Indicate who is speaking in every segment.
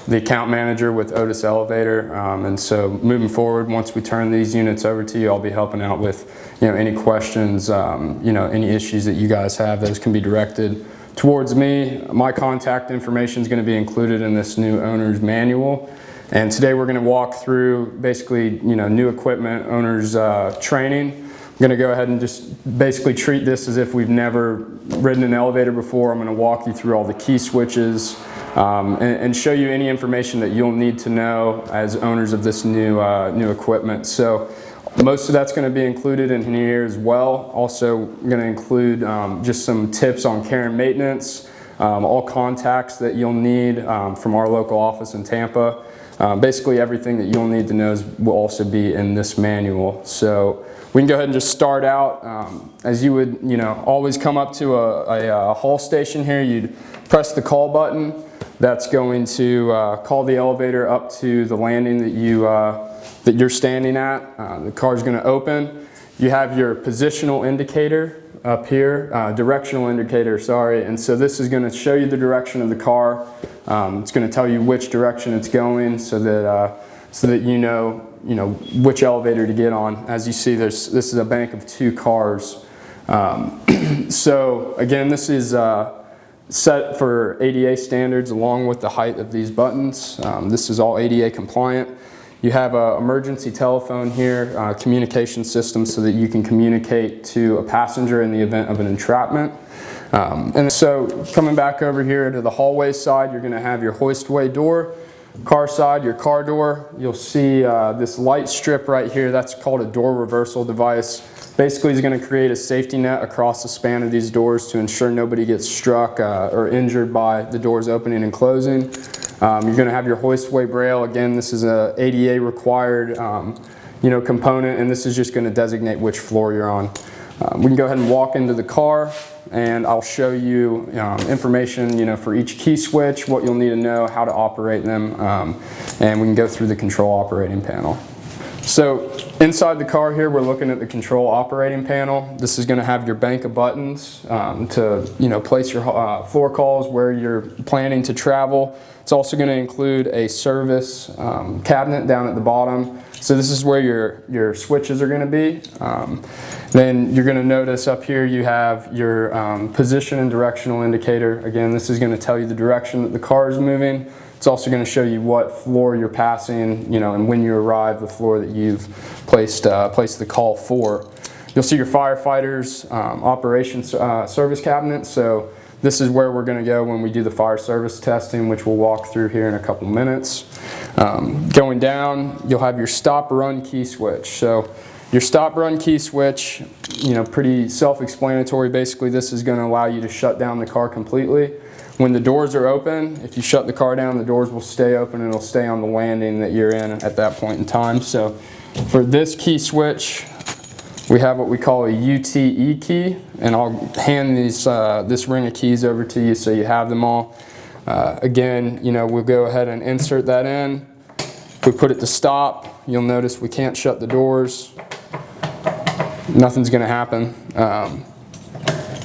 Speaker 1: the account manager with OTIS Elevator, and so moving forward, once we turn these units over to you, I'll be helping out with any questions, any issues that you guys have. Those can be directed towards me. My contact information is going to be included in this new owner's manual. And today we're going to walk through basically, new equipment owner's training. I'm going to go ahead and just basically treat this as if we've never ridden an elevator before. I'm going to walk you through all the key switches and show you any information that you'll need to know as owners of this new equipment. So most of that's going to be included in here as well. Also, I'm going to include just some tips on care and maintenance, all contacts that you'll need from our local office in Tampa. Basically everything that you'll need to know will also be in this manual. So we can go ahead and just start out as you would, always come up to a haul station here. You'd press the call button. That's going to call the elevator up to the landing that you're standing at. The car's going to open. You have your positional indicator up here, directional indicator, sorry. And so this is going to show you the direction of the car. It's going to tell you which direction it's going, so that you know which elevator to get on. As you see, this is a bank of 2 cars. So again, this is set for ADA standards along with the height of these buttons. This is all ADA compliant. You have an emergency telephone here, communication system, so that you can communicate to a passenger in the event of an entrapment. And so coming back over here to the hallway side, you're going to have your hoistway door. Car side, your car door. You'll see this light strip right here. That's called a door reversal device. Basically, it's going to create a safety net across the span of these doors to ensure nobody gets struck or injured by the doors opening and closing. You're going to have your hoistway braille. Again, this is a ADA required component, and this is just going to designate which floor you're on. We can go ahead and walk into the car, and I'll show you information for each key switch, what you'll need to know, how to operate them, and we can go through the control operating panel. So inside the car here, we're looking at the control operating panel. This is going to have your bank of buttons to place your floor calls where you're planning to travel. It's also going to include a service cabinet down at the bottom. So this is where your switches are going to be. Then you're going to notice up here you have your position and directional indicator. Again, this is going to tell you the direction that the car is moving. It's also going to show you what floor you're passing, and when you arrive, the floor that you've placed the call for. You'll see your firefighters operations service cabinet. So this is where we're going to go when we do the fire service testing, which we'll walk through here in a couple minutes. Going down, you'll have your stop run key switch. So your stop run key switch, pretty self-explanatory. Basically, this is going to allow you to shut down the car completely. When the doors are open, if you shut the car down, the doors will stay open and it'll stay on the landing that you're in at that point in time. So for this key switch, we have what we call a UTE key, and I'll hand this ring of keys over to you so you have them all. Again, we'll go ahead and insert that in. If we put it to stop, you'll notice we can't shut the doors. Nothing's going to happen.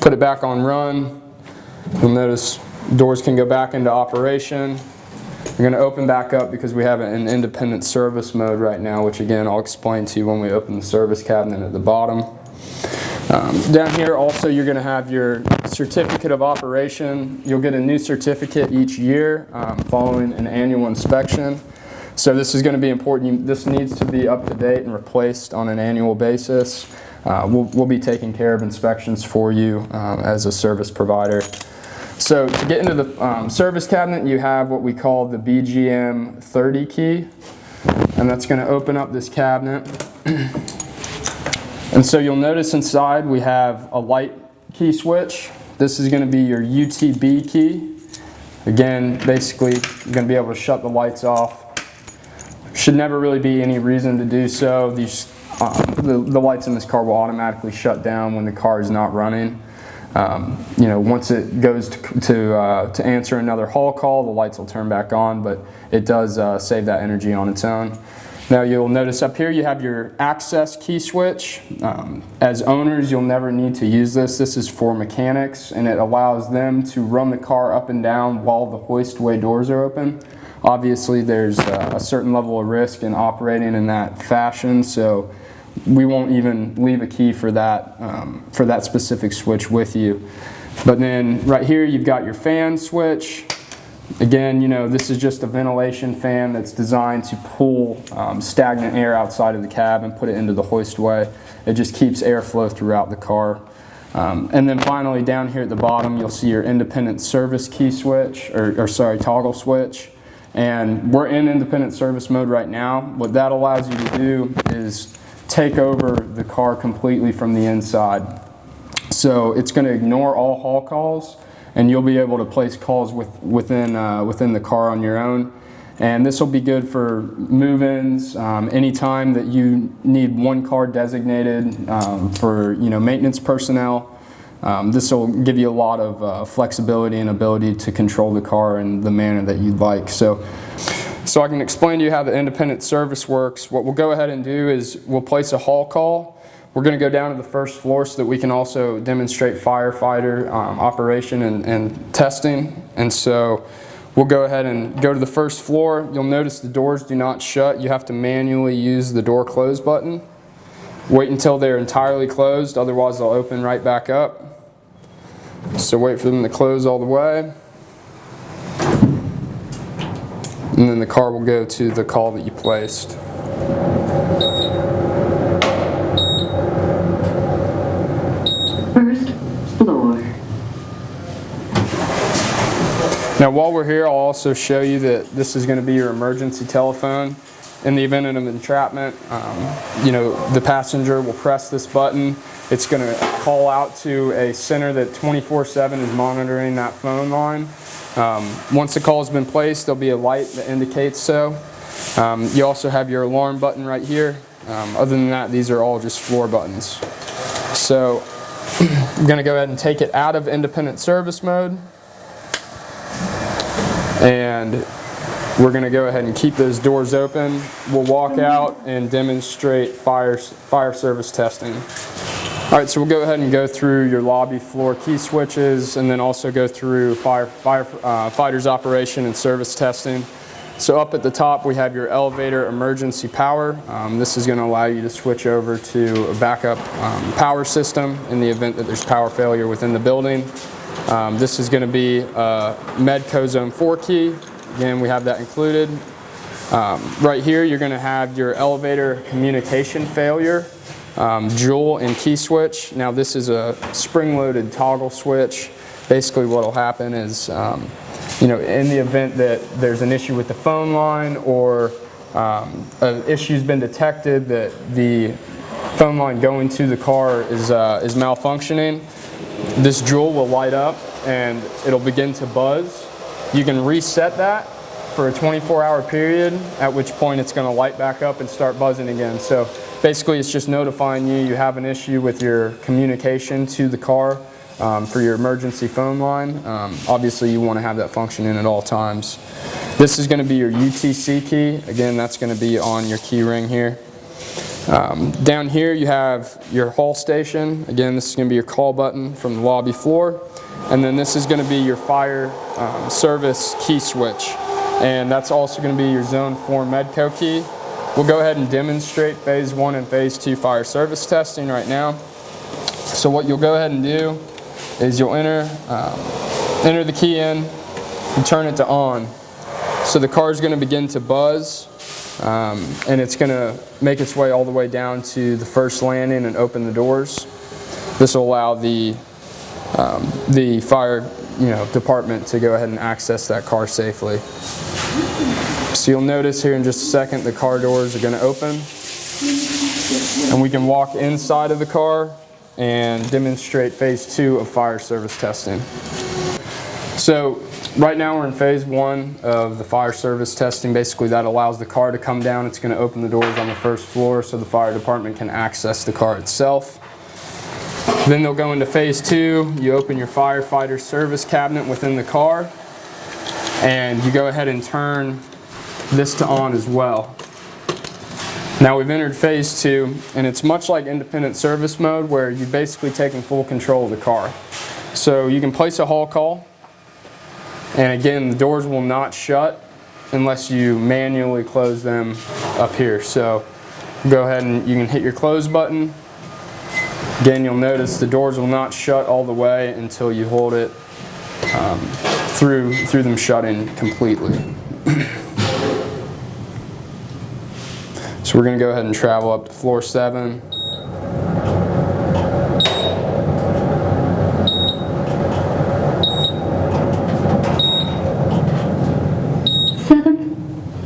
Speaker 1: Put it back on run. You'll notice doors can go back into operation. We're going to open back up because we have an independent service mode right now, which again I'll explain to you when we open the service cabinet at the bottom. Down here also you're going to have your certificate of operation. You'll get a new certificate each year following an annual inspection. So this is going to be important. This needs to be up to date and replaced on an annual basis. We'll be taking care of inspections for you as a service provider. So to get into the service cabinet, you have what we call the BGM 30 key, and that's going to open up this cabinet. And so you'll notice inside we have a light key switch. This is going to be your UTB key. Again, basically you're going to be able to shut the lights off. Should never really be any reason to do so. The lights in this car will automatically shut down when the car is not running. Once it goes to answer another haul call, the lights will turn back on, but it does save that energy on its own. Now you'll notice up here you have your access key switch. As owners, you'll never need to use this. This is for mechanics, and it allows them to run the car up and down while the hoistway doors are open. Obviously, there's a certain level of risk in operating in that fashion, so we won't even leave a key for that specific switch with you. But then right here you've got your fan switch. Again, you know, this is just a ventilation fan that's designed to pull stagnant air outside of the cab and put it into the hoistway. It just keeps airflow throughout the car. And then finally down here at the bottom you'll see your independent service key switch, toggle switch. And we're in independent service mode right now. What that allows you to do is take over the car completely from the inside. So it's going to ignore all haul calls, and you'll be able to place calls within the car on your own. And this will be good for move-ins, anytime that you need one car designated for maintenance personnel. This will give you a lot of flexibility and ability to control the car in the manner that you'd like. So I can explain to you how the independent service works. What we'll go ahead and do is we'll place a haul call. We're going to go down to the first floor so that we can also demonstrate firefighter operation and testing. And so we'll go ahead and go to the first floor. You'll notice the doors do not shut. You have to manually use the door close button. Wait until they're entirely closed, otherwise they'll open right back up. So wait for them to close all the way. And then the car will go to the call that you placed.
Speaker 2: First floor.
Speaker 1: Now while we're here, I'll also show you that this is going to be your emergency telephone. In the event of an entrapment, the passenger will press this button. It's going to call out to a center that 24/7 is monitoring that phone line. Once the call has been placed, there'll be a light that indicates so. You also have your alarm button right here. Other than that, these are all just floor buttons. So I'm going to go ahead and take it out of independent service mode. And we're going to go ahead and keep those doors open. We'll walk out and demonstrate fire service testing. All right, so we'll go ahead and go through your lobby floor key switches and then also go through firefighters operation and service testing. So up at the top we have your elevator emergency power. This is going to allow you to switch over to a backup power system in the event that there's power failure within the building. This is going to be a Medco Zone 4 key. Again, we have that included. Right here you're going to have your elevator communication failure, jewel and key switch. Now this is a spring-loaded toggle switch. Basically what will happen is, in the event that there's an issue with the phone line or an issue's been detected that the phone line going to the car is malfunctioning, this jewel will light up and it'll begin to buzz. You can reset that for a 24-hour period, at which point it's going to light back up and start buzzing again. So basically it's just notifying you have an issue with your communication to the car for your emergency phone line. Obviously you want to have that functioning at all times. This is going to be your UTC key. Again, that's going to be on your key ring here. Down here you have your haul station. Again, this is going to be your call button from the lobby floor. And then this is going to be your fire service key switch. And that's also going to be your Zone 4 Medco key. We'll go ahead and demonstrate Phase 1 and Phase 2 fire service testing right now. So what you'll go ahead and do is you'll enter the key in and turn it to on. So the car is going to begin to buzz, and it's going to make its way all the way down to the first landing and open the doors. This will allow the fire department to go ahead and access that car safely. So you'll notice here in just a second the car doors are going to open, and we can walk inside of the car and demonstrate Phase 2 of fire service testing. So right now we're in Phase 1 of the fire service testing. Basically that allows the car to come down. It's going to open the doors on the first floor so the fire department can access the car itself. Then they'll go into Phase 2. You open your firefighter service cabinet within the car, and you go ahead and turn this to on as well. Now we've entered phase 2, and it's much like independent service mode where you're basically taking full control of the car. So you can place a haul call, and again, the doors will not shut unless you manually close them up here. So go ahead and you can hit your close button. Again, you'll notice the doors will not shut all the way until you hold it through them shutting completely. So we're going to go ahead and travel up to floor 7.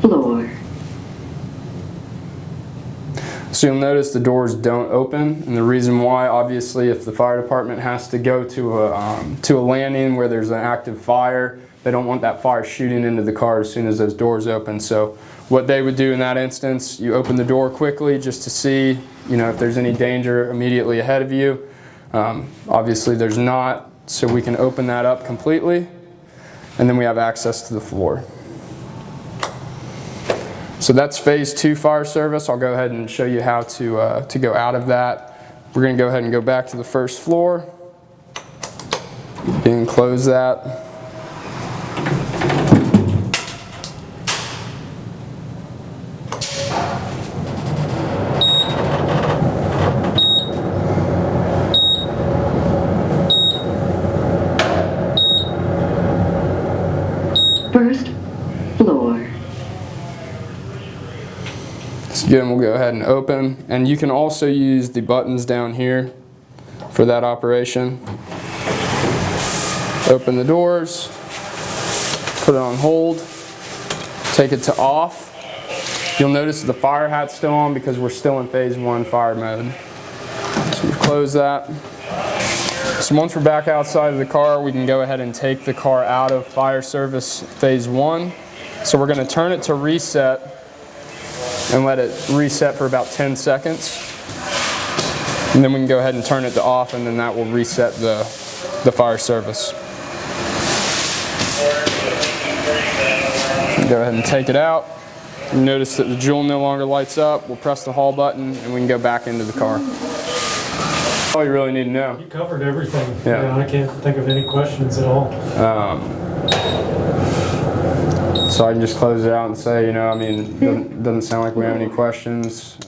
Speaker 2: Floor.
Speaker 1: So you'll notice the doors don't open, and the reason why, obviously, if the fire department has to go to a landing where there's an active fire, they don't want that fire shooting into the car as soon as those doors open. So what they would do in that instance, you open the door quickly just to see, if there's any danger immediately ahead of you. Obviously there's not, so we can open that up completely, and then we have access to the floor. So that's phase 2 fire service. I'll go ahead and show you how to go out of that. We're going to go ahead and go back to the first floor and close that.
Speaker 2: First floor.
Speaker 1: So again, we'll go ahead and open, and you can also use the buttons down here for that operation. Open the doors, put it on hold, take it to off. You'll notice the fire hat's still on because we're still in phase 1 fire mode. So we close that. So once we're back outside of the car, we can go ahead and take the car out of fire service phase 1. So we're going to turn it to reset and let it reset for about 10 seconds. And then we can go ahead and turn it to off, and then that will reset the fire service. Go ahead and take it out. You notice that the jewel no longer lights up. We'll press the haul button and we can go back into the car. All you really need to know.
Speaker 3: You covered everything.
Speaker 1: Yeah.
Speaker 3: I can't think of any questions at all.
Speaker 1: So I can just close it out and say, it doesn't sound like we have any questions.